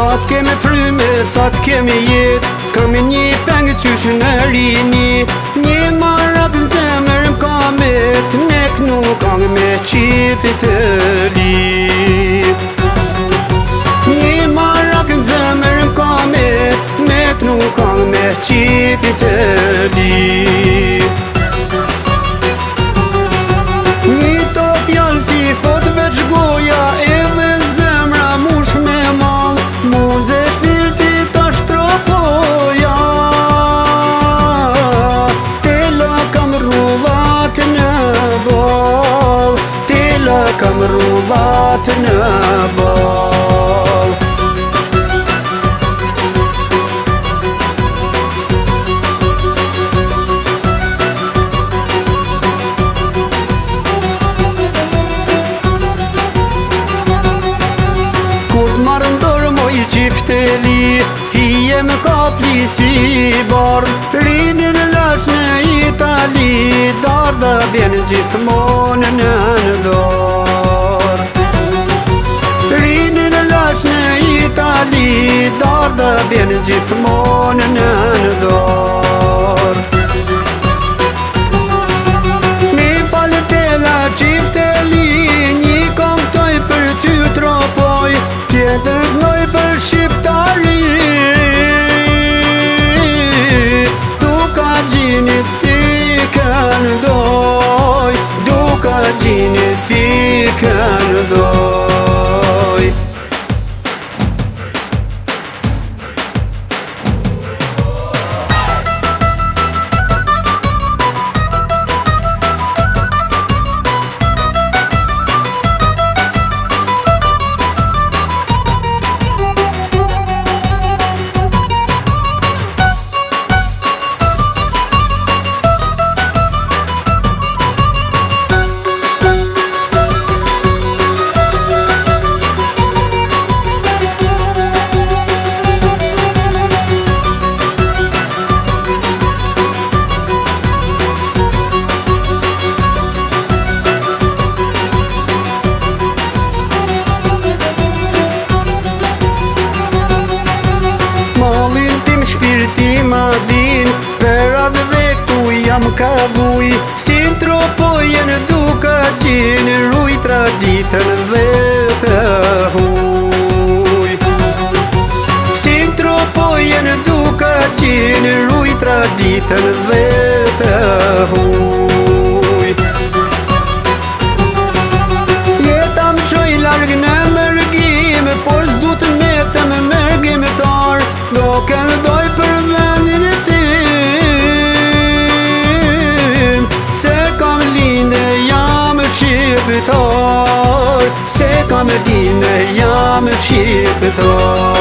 Sa t'keme fryme, sa t'keme jet, kemi një pengë qysh në rini. Një marak në zemër m'kamet, me knu kang me qifit të li. Një marak në zemër m'kamet, me knu kang me qifit të li. Një to fjallë si thot veç goja, edhe zemra mush me mal, muze shpirti ta shtropoja. Tela kam rullat në bal, tela kam rullat në bal. Marë ndorë moj qifteli, hije më kapli si bardh. Rini në lash në Itali, dardha bjen gjithmonë në dorë. Rini në lash në Itali, dardha bjen gjithmonë në dorë. Mi falë tela qifteli, një këngtoj për ty tropoj, tjetër knoj për shqiptari. Duka gjinit ti këndoj, duka gjinit ti këndoj. Shpirti ma din, perat dhe këtu jam ka vuj. Si në tropojen duka qenë, ruj traditën dhe të huj. Si në tropojen duka qenë, ruj traditën dhe të huj. Jeta më qoj larg në mërgim, por s'du të metëm mërgimtar. Do këndoj për vendin e tim, se kam linde jam shqiptar, se kam linde jam shqiptar.